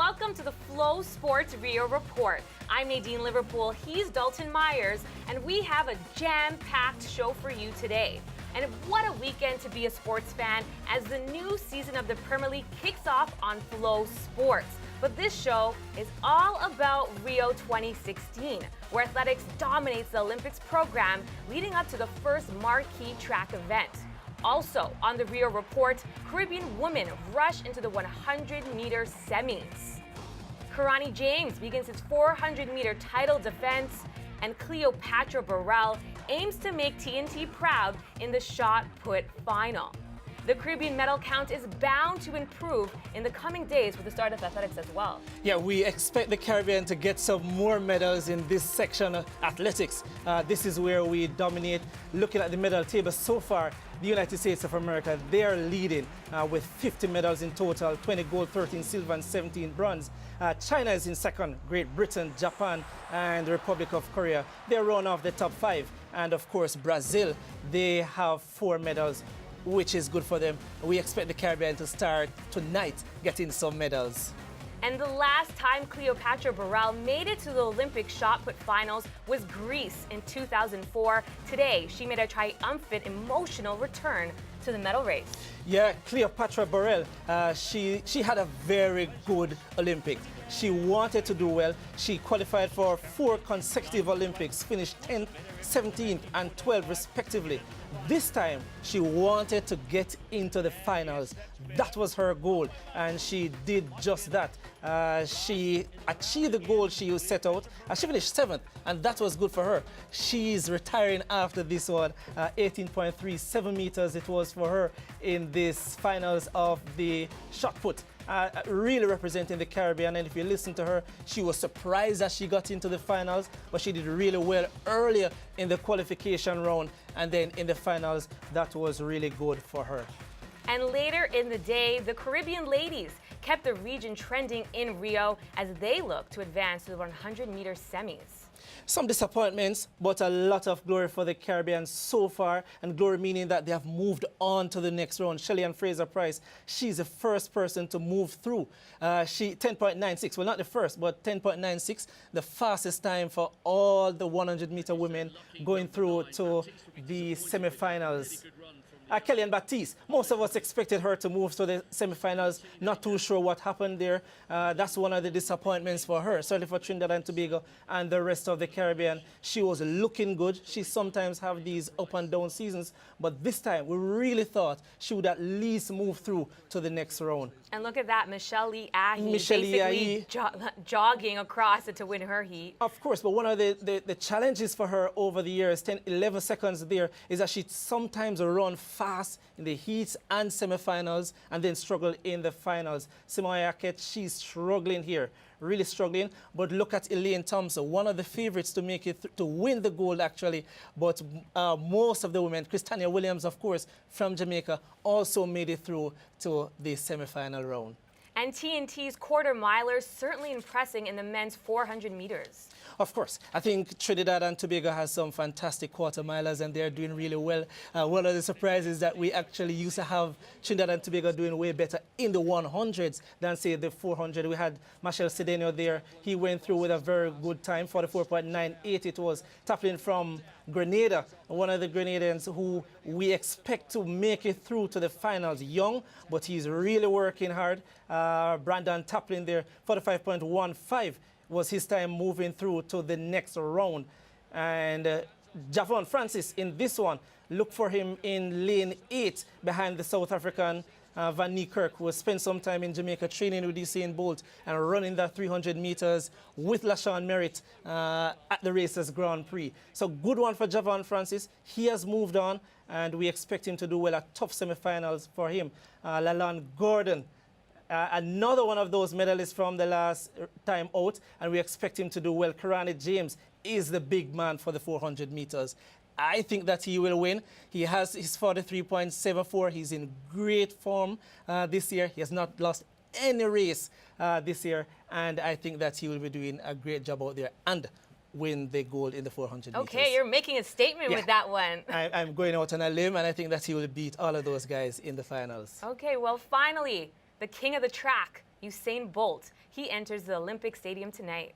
welcome to the Flow Sports Rio Report. I'm Nadine Liverpool, he's Dalton Myers, and we have a jam-packed show for you today. And what a weekend to be a sports fan as the new season of the Premier League kicks off on Flow Sports. But this show is all about Rio 2016, where athletics dominates the Olympics program leading up to the first marquee track event. Also, on the Rio Report, Caribbean women rush into the 100-meter semis. Karani James begins its 400-meter title defense, and Cleopatra Burrell aims to make TNT proud in the shot put final. The Caribbean medal count is bound to improve in the coming days with the start of athletics as well. Yeah, we expect the Caribbean to get some more medals in this section of athletics. This is where we dominate. Looking at the medal table so far, the United States of America, they are leading with 50 medals in total, 20 gold, 13 silver, and 17 bronze. China is in second, Great Britain, Japan, and the Republic of Korea. They run off the top 5. And of course, Brazil, they have 4 medals, which is good for them. We expect the Caribbean to start tonight getting some medals. And the last time Cleopatra Burrell made it to the Olympic shot put finals was Greece in 2004. Today, she made a triumphant, emotional return to the medal race. Yeah, Cleopatra Burrell, she had a very good Olympics. She wanted to do well. She qualified for 4 consecutive Olympics, finished 10th, 17th, and 12th respectively. This time, she wanted to get into the finals. That was her goal, and she did just that. She achieved the goal she set out. She finished 7th, and that was good for her. She's retiring after this one. 18.37 meters it was for her in this finals of the shot put. Really representing the Caribbean, and if you listen to her, she was surprised that she got into the finals, but she did really well earlier in the qualification round, and then in the finals, that was really good for her. And later in the day, the Caribbean ladies kept the region trending in Rio as they look to advance to the 100-meter semis. Some disappointments, but a lot of glory for the Caribbean so far, and glory meaning that they have moved on to the next round. Shelly-Ann Fraser-Pryce, she's the first person to move through. She 10.96, well, not the first, but 10.96, the fastest time for all the 100-meter women going through to the semifinals. Kellyanne Baptiste, most of us expected her to move to the semifinals. Not too sure what happened there. That's one of the disappointments for her, certainly for Trinidad and Tobago and the rest of the Caribbean. She was looking good. She sometimes have these up and down seasons, but this time we really thought she would at least move through to the next round. And look at that, Michelle Lee Ahi basically jogging across it to win her heat. Of course, but one of the challenges for her over the years, 11 seconds there, is that she sometimes run fast in the heats and semifinals and then struggle in the finals. Simoya Aket, she's struggling here, really struggling. But look at Elaine Thompson, one of the favorites to make it to win the gold actually. But most of the women, Christania Williams, of course, from Jamaica, also made it through to the semifinal round. And TNT's quarter milers certainly impressing in the men's 400 meters. Of course. I think Trinidad and Tobago has some fantastic quarter milers, and they're doing really well. One of the surprises is that we actually used to have Trinidad and Tobago doing way better in the 100s than, say, the 400. We had Marshall Cedeno there. He went through with a very good time, 44.98 it was, toppling from Grenada, one of the Grenadians who we expect to make it through to the finals. Young, but he's really working hard. Brandon Taplin there, 45.15 was his time moving through to the next round. And Javon Francis in this one, look for him in lane 8 behind the South African Van Niekerk, who has spent some time in Jamaica training with Usain Bolt and running that 300 meters with LaShawn Merritt at the Racers Grand Prix. So good one for Javon Francis. He has moved on, and we expect him to do well at tough semifinals for him. Lalonde Gordon, another one of those medalists from the last time out, and we expect him to do well. Karani James is the big man for the 400 meters. I think that he will win. He has his 43.74. He's in great form this year. He has not lost any race this year, and I think that he will be doing a great job out there and win the gold in the 400 meters. Okay, you're making a statement with that one. I'm going out on a limb, and I think that he will beat all of those guys in the finals. Okay, well, finally, the king of the track, Usain Bolt. He enters the Olympic Stadium tonight.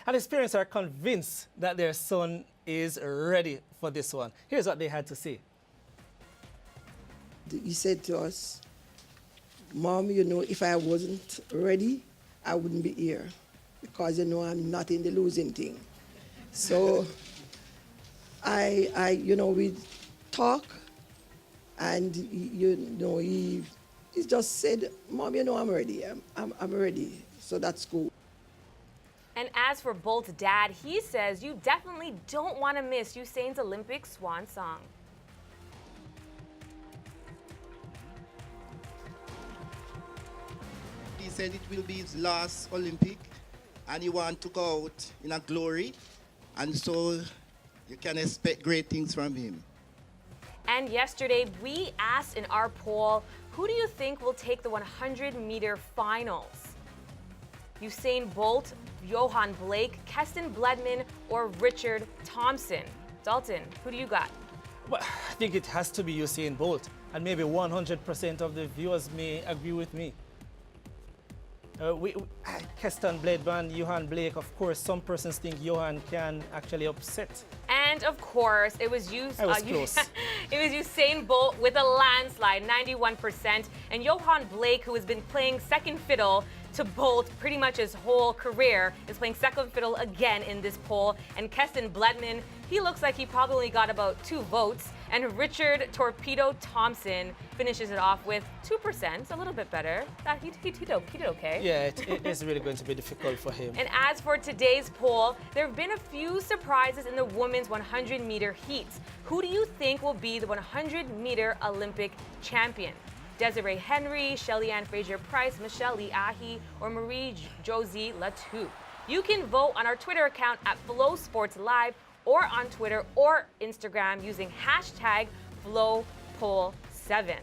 And his parents are convinced that their son is ready for this one. Here's what they had to say. He said to us, Mom, you know, if I wasn't ready, I wouldn't be here because, you know, I'm not in the losing thing. So you know, we talk and, you know, he just said, Mom, you know, I'm ready. I'm ready. So that's cool. And as for Bolt's dad, he says you definitely don't want to miss Usain's Olympic swan song. He said it will be his last Olympic and he wants to go out in a glory, and so you can expect great things from him. And yesterday, we asked in our poll, who do you think will take the 100-meter finals? Usain Bolt, Johan Blake, Keston Bledman, or Richard Thompson? Dalton, who do you got? Well, I think it has to be Usain Bolt, and maybe 100% of the viewers may agree with me. Keston Bledman, Johan Blake, of course, some persons think Johan can actually upset. And of course, it was close. It was Usain Bolt with a landslide, 91%, and Johan Blake, who has been playing second fiddle to Bolt pretty much his whole career, is playing second fiddle again in this poll. And Keston Bledman, he looks like he probably got about 2 votes. And Richard Torpedo Thompson finishes it off with 2%, a little bit better. He did okay. Yeah, it is really going to be difficult for him. And as for today's poll, there have been a few surprises in the women's 100-meter heats. Who do you think will be the 100-meter Olympic champion? Desiree Henry, Shelly-Ann Fraser-Price, Michelle Lee Ahi, or Marie-Josie Latoux? You can vote on our Twitter account at Flow Sports Live or on Twitter or Instagram using hashtag FlowPoll7.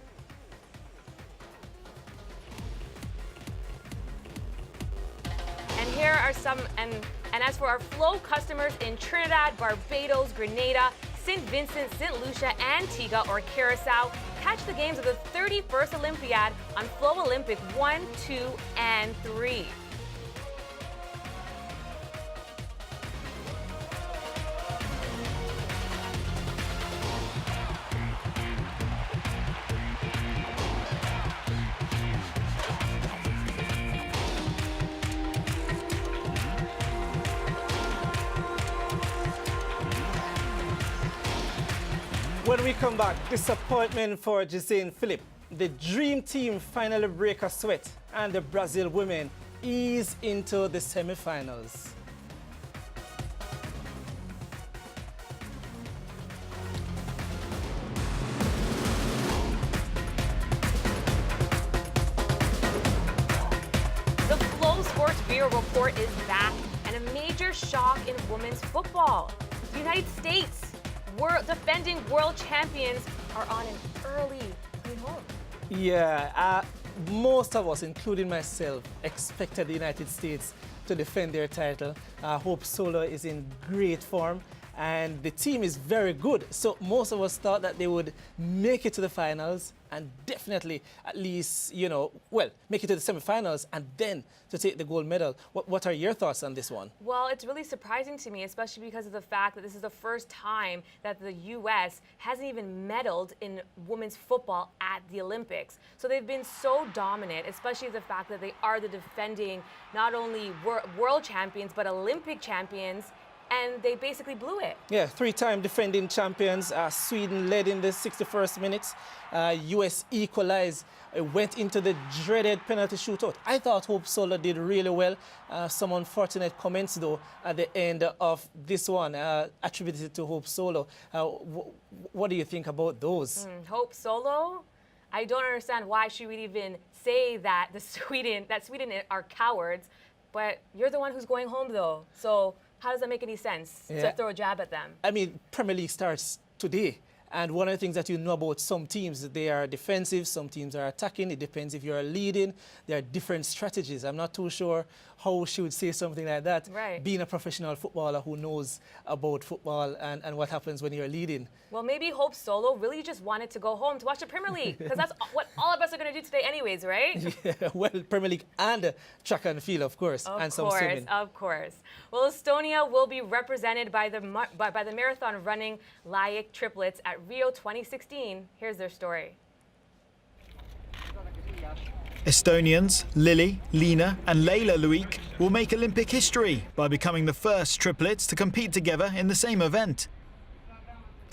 And here are some, and as for our Flow customers in Trinidad, Barbados, Grenada, St. Vincent, St. Lucia, Antigua, or Curacao, catch the games of the 31st Olympiad on Flow Olympic 1, 2, and 3. When we come back, disappointment for Gisane Philip. The dream team finally break a sweat, and the Brazil women ease into the semifinals. The Flow Sports Rio Report is back, and a major shock in women's football. The United States, defending world champions, are on an early plane home. Yeah, most of us, including myself, expected the United States to defend their title. Hope Solo is in great form, and the team is very good. So most of us thought that they would make it to the finals and definitely at least, you know, well, make it to the semifinals and then to take the gold medal. What are your thoughts on this one? Well, it's really surprising to me, especially because of the fact that this is the first time that the U.S. hasn't even medaled in women's football at the Olympics. So they've been so dominant, especially the fact that they are the defending not only world champions, but Olympic champions, and they basically blew it. Yeah, 3-time defending champions. Sweden led in the 61st minutes. U.S. equalized, went into the dreaded penalty shootout. I thought Hope Solo did really well. Some unfortunate comments, though, at the end of this one, attributed to Hope Solo. What do you think about those? Hope Solo? I don't understand why she would even say that Sweden are cowards, but you're the one who's going home, though. So how does that make any sense to throw a jab at them? I mean, Premier League starts today, And one of the things that you know about some teams, they are defensive, some teams are attacking. It depends if you're leading. There are different strategies. I'm not too sure how she would say something like that, right, being a professional footballer who knows about football and what happens when you're leading. Well, maybe Hope Solo really just wanted to go home to watch the Premier League, because that's what all of us are going to do today anyways, right? Yeah, well, Premier League and track and field, of course, and some swimming. Of course. Well, Estonia will be represented by the marathon running Laik triplets at Rio 2016. Here's their story. Estonians Lily, Lina and Leila Luik will make Olympic history by becoming the first triplets to compete together in the same event.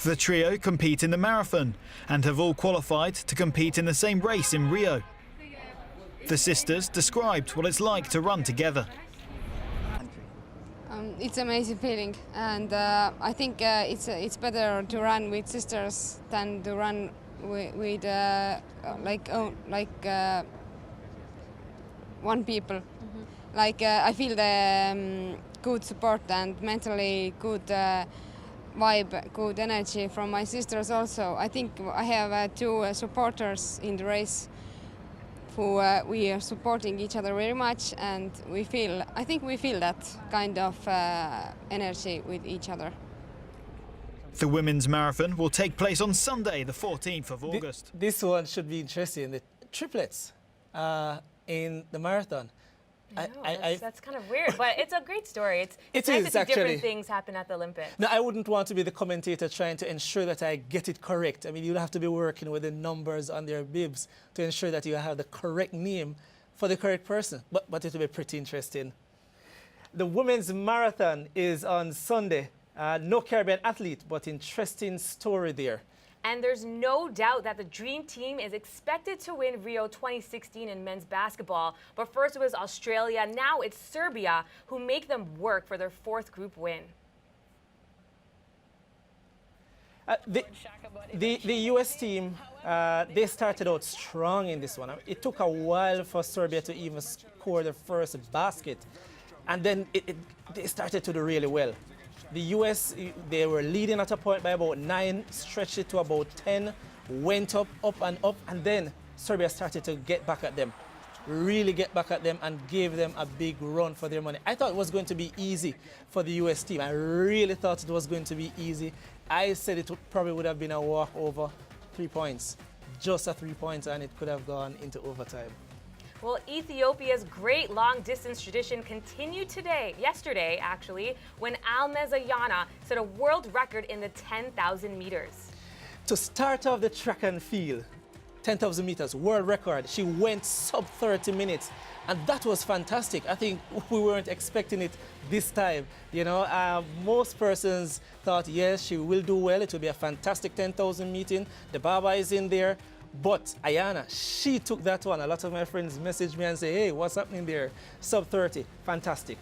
The trio compete in the marathon and have all qualified to compete in the same race in Rio. The sisters described what it's like to run together. It's an amazing feeling, and I think it's better to run with sisters than to run with one people. Like I feel the good support and mentally good vibe, good energy from my sisters also. I think I have two supporters in the race who we are supporting each other very much, and I think we feel that kind of energy with each other. The women's marathon will take place on Sunday, the 14th of August. This one should be interesting. The triplets in the marathon. That's kind of weird, but it's a great story. It's it nice is, to see actually. different things happen at the Olympics. Now, I wouldn't want to be the commentator trying to ensure that I get it correct. I mean, you'll have to be working with the numbers on their bibs to ensure that you have the correct name for the correct person. But it'll be pretty interesting. The women's marathon is on Sunday. No Caribbean athlete, but interesting story there. And there's no doubt that the Dream Team is expected to win Rio 2016 in men's basketball. But first it was Australia, now it's Serbia who make them work for their fourth group win. The U.S. team, they started out strong in this one. It took a while for Serbia to even score the first basket. And then they started to do really well. The U.S., they were leading at a point by about 9, stretched it to about 10, went up, and then Serbia started to get back at them, really get back at them and gave them a big run for their money. I thought it was going to be easy for the U.S. team. I really thought it was going to be easy. I said it probably would have been a walk over 3 points, just a 3 points, and it could have gone into overtime. Well, Ethiopia's great long-distance tradition continued yesterday actually, when Almez Ayana set a world record in the 10,000 meters. To start off the track and field, 10,000 meters, world record, she went sub 30 minutes. And that was fantastic. I think we weren't expecting it this time. You know, most persons thought, yes, she will do well. It will be a fantastic 10,000 meeting. The Baba is in there. But Ayana, she took that one. A lot of my friends message me and say, hey, what's happening there? Sub 30, fantastic.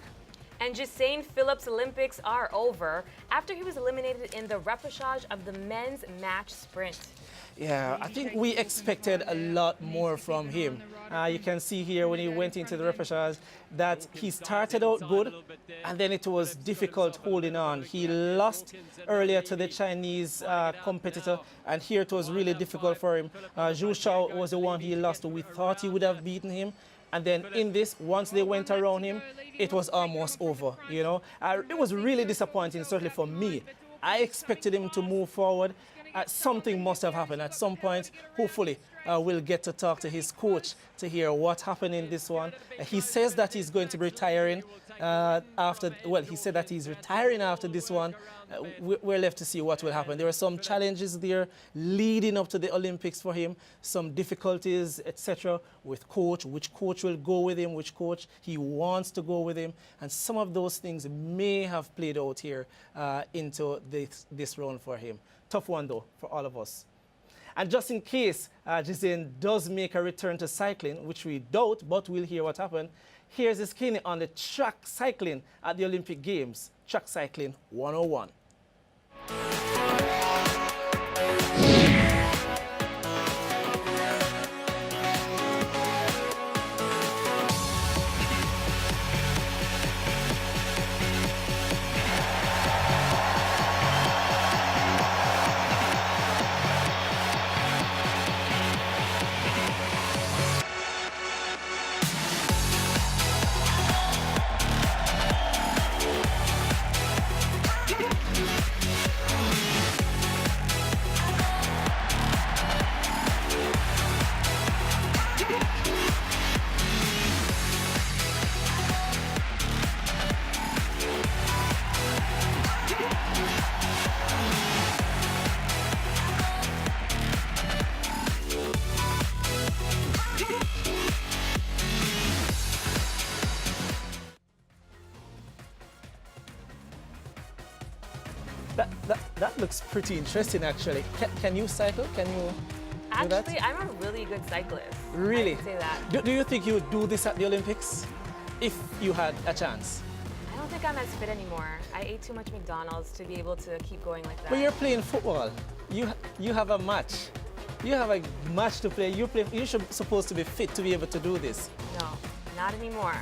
And Jessane Phillips' Olympics are over after he was eliminated in the repechage of the men's match sprint. Yeah, I think we expected a lot more from him. You can see here when he went into the repechage that he started out good and then it was difficult holding on. He lost earlier to the Chinese competitor, and here it was really difficult for him. Zhu Shao was the one he lost to. We thought he would have beaten him. And then in this, once they went around him, it was almost over, you know. It was really disappointing, certainly for me. I expected him to move forward. Something must have happened at some point. Hopefully, we'll get to talk to his coach to hear what happened in this one. He says that he's going to be retiring he said that he's retiring after this one. We're left to see what will happen. There are some challenges there leading up to the Olympics for him, some difficulties, etc. with coach, which coach will go with him, which coach he wants to go with him. And some of those things may have played out here into this round for him. Tough one, though, for all of us. And just in case Jessane does make a return to cycling, which we doubt, but we'll hear what happened, here's the skinny on the track cycling at the Olympic Games. Track cycling 101. That looks pretty interesting, actually. Can you cycle? Can you do that? Actually, I'm a really good cyclist. Really? I can say that. Do you think you would do this at the Olympics if you had a chance? I don't think I'm as fit anymore. I ate too much McDonald's to be able to keep going like that. But you're playing football. You have a match. You have a match to play. You should supposed to be fit to be able to do this. No, not anymore.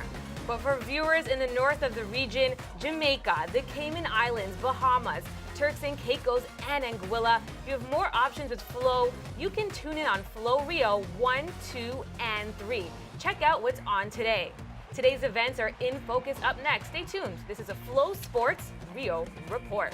But for viewers in the north of the region, Jamaica, the Cayman Islands, Bahamas, Turks and Caicos, and Anguilla, you have more options with Flow. You can tune in on Flow Rio 1, 2, and 3. Check out what's on today. Today's events are in focus up next. Stay tuned. This is a Flow Sports Rio Report.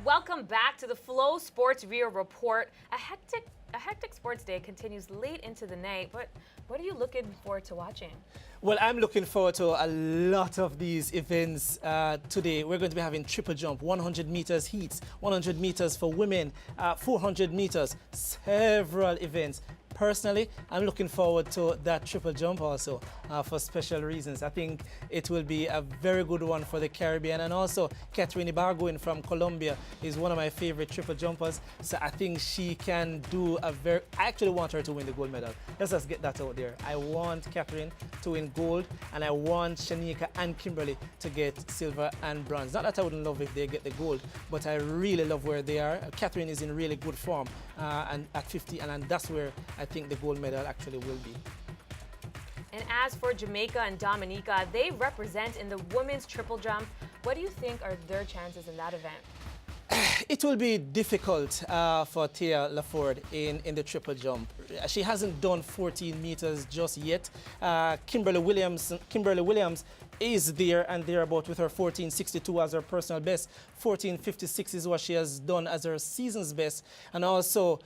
Welcome back to the Flow Sports Rio Report. A hectic sports day continues late into the night, but what are you looking forward to watching? Well, I'm looking forward to a lot of these events today. We're going to be having triple jump, 100 meters heats, 100 meters for women, 400 meters, several events. Personally, I'm looking forward to that triple jump also for special reasons. I think it will be a very good one for the Caribbean, and also Catherine Ibarguen from Colombia is one of my favorite triple jumpers. So I think she can do I actually want her to win the gold medal. Let's just get that out there. I want Catherine to win gold, and I want Shanika and Kimberly to get silver and bronze. Not that I wouldn't love if they get the gold, but I really love where they are. Catherine is in really good form and at 50, and that's where I think the gold medal actually will be. And as for Jamaica and Dominica, they represent in the women's triple jump. What do you think are their chances in that event? It will be difficult for Tia Laford in the triple jump. She hasn't done 14 meters just yet. Kimberly Williams is there and thereabout with her 14.62 as her personal best. 14.56 is what she has done as her season's best. And also,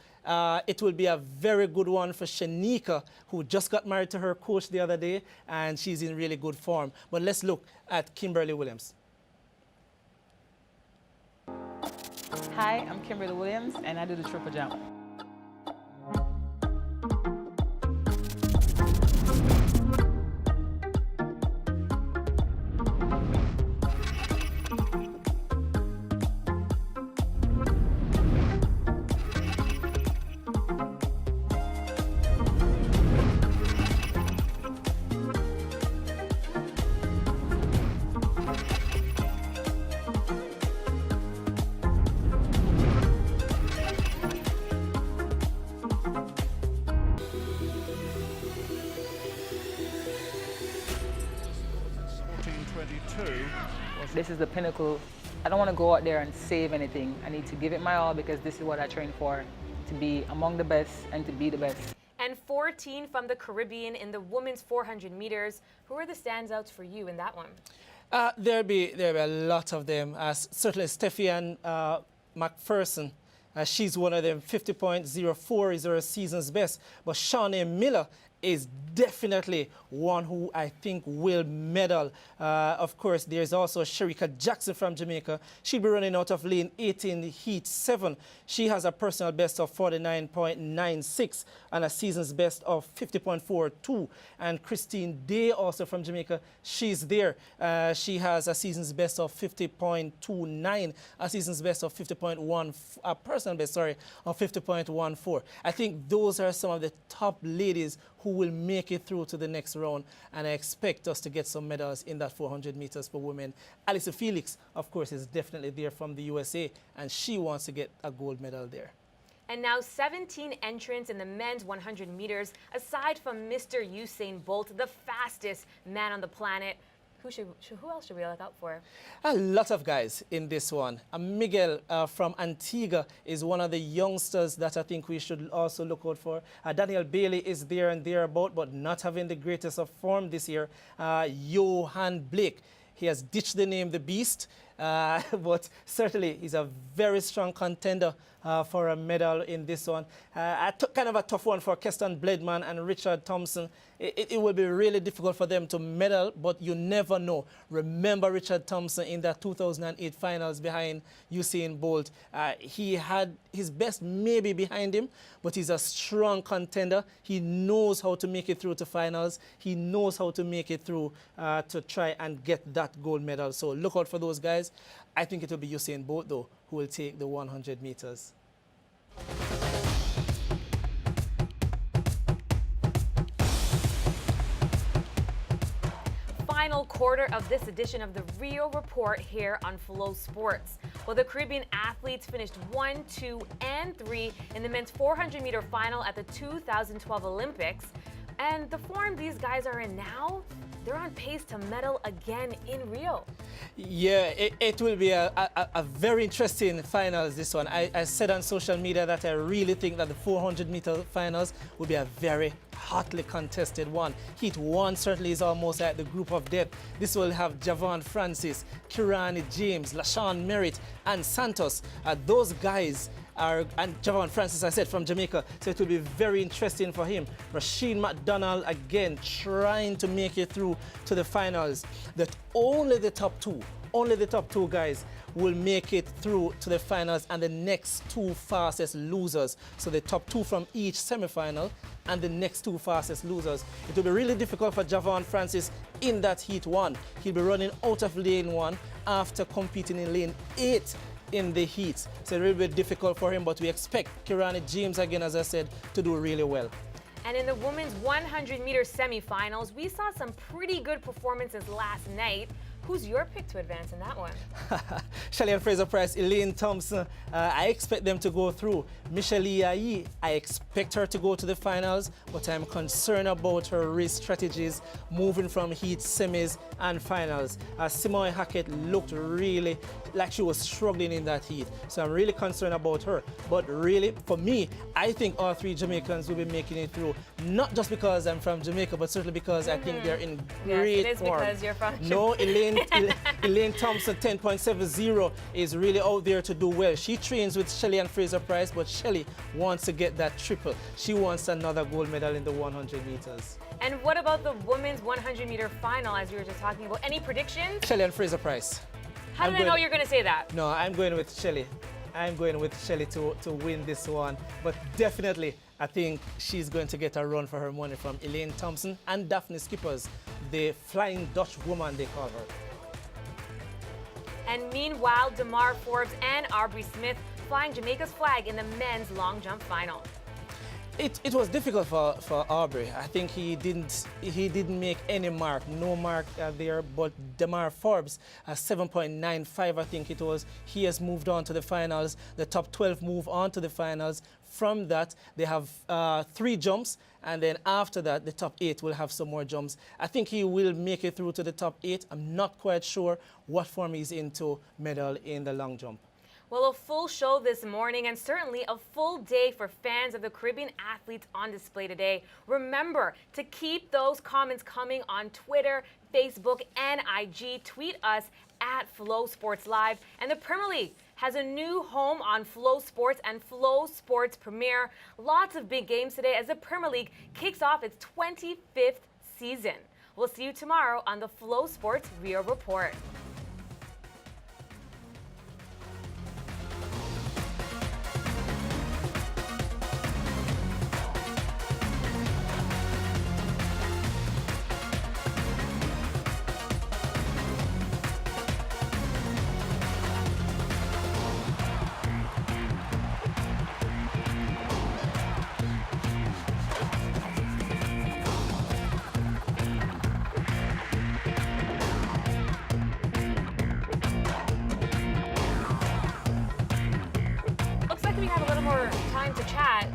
it will be a very good one for Shanika, who just got married to her coach the other day, and she's in really good form. But let's look at Kimberly Williams. Hi, I'm Kimberly Williams, and I do the triple jump. This is the pinnacle. I don't want to go out there and save anything. I need to give it my all because this is what I train for, to be among the best and to be the best. And 14 from the Caribbean in the women's 400 meters. Who are the standouts for you in that one? There'll be a lot of them. Certainly Steffian McPherson. She's one of them. 50.04 is her season's best. But Shawnee Miller is definitely one who I think will medal. Of course, there's also Sherika Jackson from Jamaica. She'll be running out of lane 18, heat 7. She has a personal best of 49.96 and a season's best of 50.42. And Christine Day, also from Jamaica, she's there. She has a season's best of 50.29, a season's best of 50.1, a personal best, sorry, of 50.14. I think those are some of the top ladies who will make it through to the next round, and I expect us to get some medals in that 400 meters for women. Alisa Felix, of course, is definitely there from the USA, and she wants to get a gold medal there. And now 17 entrants in the men's 100 meters, aside from Mr. Usain Bolt, the fastest man on the planet. Who else should we look out for? A lot of guys in this one. Miguel from Antigua is one of the youngsters that I think we should also look out for. Daniel Bailey is there and thereabout, but not having the greatest of form this year. Johan Blake, he has ditched the name The Beast, but certainly he's a very strong contender for a medal in this one. Kind of a tough one for Keston Bledman and Richard Thompson. It will be really difficult for them to medal, but you never know. Remember Richard Thompson in that 2008 finals behind Usain Bolt. He had his best maybe behind him, but he's a strong contender. He knows how to make it through to finals. He knows how to make it through to try and get that gold medal. So look out for those guys. I think it will be Usain Bolt, though, who will take the 100 meters. Final quarter of this edition of the Rio Report here on Flow Sports. Well, the Caribbean athletes finished 1, 2, and 3 in the men's 400-meter final at the 2012 Olympics. And the form these guys are in now, they're on pace to medal again in Rio. Yeah, it will be a very interesting finals, this one. I said on social media that I really think that the 400-meter finals will be a very hotly contested one. Heat 1 certainly is almost like the group of death. This will have Javon Francis, Kirani James, LaShawn Merritt, and Santos. Those guys are, and Javon Francis, I said, from Jamaica, so it will be very interesting for him. Rasheen McDonald, again, trying to make it through to the finals. That only the top two guys will make it through to the finals, and the next 2 fastest losers. So the top 2 from each semi-final and the next 2 fastest losers. It will be really difficult for Javon Francis in that Heat 1. He'll be running out of lane 1 after competing in lane 8 in the heat. So it will be difficult for him, but we expect Kirani James, again, as I said, to do really well. And in the women's 100-meter semifinals, we saw some pretty good performances last night. Who's your pick to advance in that one? Shelly and Fraser-Price, Elaine Thompson, I expect them to go through. Michelle Iayi, I expect her to go to the finals, but I'm concerned about her race strategies moving from heat, semis, and finals. Simoy Hackett looked really like she was struggling in that heat, so I'm really concerned about her. But really, for me, I think all 3 Jamaicans will be making it through, not just because I'm from Jamaica, but certainly because I think they're in great form. Yes, it is because you're from Jamaica. No, Elaine Thompson 10.70 is really out there to do well. She trains with Shelly and Fraser-Price, but Shelly wants to get that triple. She wants another gold medal in the 100 meters. And what about the women's 100-meter final, as you were just talking about? Any predictions? Shelly and Fraser-Price. How did I know you're going to say that? No, I'm going with Shelly. I'm going with Shelly to win this one. But definitely, I think she's going to get a run for her money from Elaine Thompson and Daphne Skippers, the Flying Dutch woman, they call her. And meanwhile, Damar Forbes and Aubrey Smith flying Jamaica's flag in the men's long jump final. It was difficult for Aubrey. I think he didn't make any mark, no mark there. But Damar Forbes, 7.95, I think it was. He has moved on to the finals. The top 12 move on to the finals. From that, they have 3 jumps, and then after that, the top 8 will have some more jumps. I think he will make it through to the top 8. I'm not quite sure what form he's into medal in the long jump. Well, a full show this morning, and certainly a full day for fans of the Caribbean athletes on display today. Remember to keep those comments coming on Twitter, Facebook, and IG. Tweet us at Flow Sports Live. And the Premier League has a new home on Flow Sports and Flow Sports Premier. Lots of big games today as the Premier League kicks off its 25th season. We'll see you tomorrow on the Flow Sports Rio Report.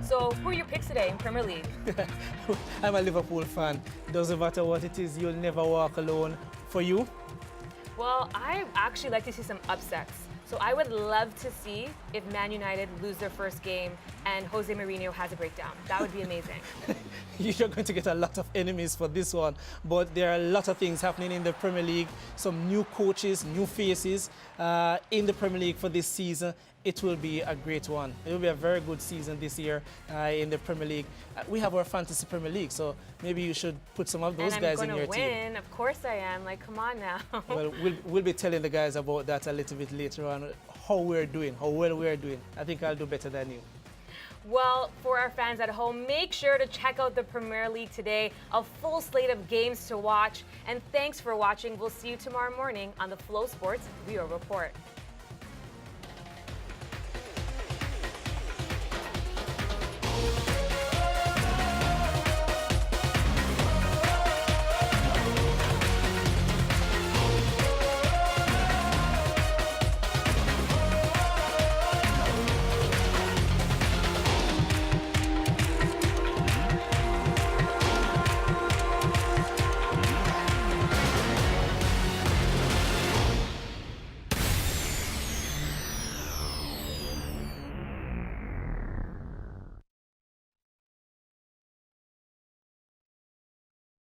So who are your picks today in Premier League? I'm a Liverpool fan. Doesn't matter what it is, you'll never walk alone. For you? Well, I actually like to see some upsets. So I would love to see if Man United lose their first game and Jose Mourinho has a breakdown. That would be amazing. You're going to get a lot of enemies for this one, but there are a lot of things happening in the Premier League. Some new coaches, new faces in the Premier League for this season. It will be a great one. It will be a very good season this year in the Premier League. We have our Fantasy Premier League, so maybe you should put some of those guys in your team. And I'm going to win. Of course I am. Like, come on now. Well, we'll be telling the guys about that a little bit later on, how we're doing, how well we're doing. I think I'll do better than you. Well, for our fans at home, make sure to check out the Premier League today. A full slate of games to watch. And thanks for watching. We'll see you tomorrow morning on the Flow Sports Rio Report.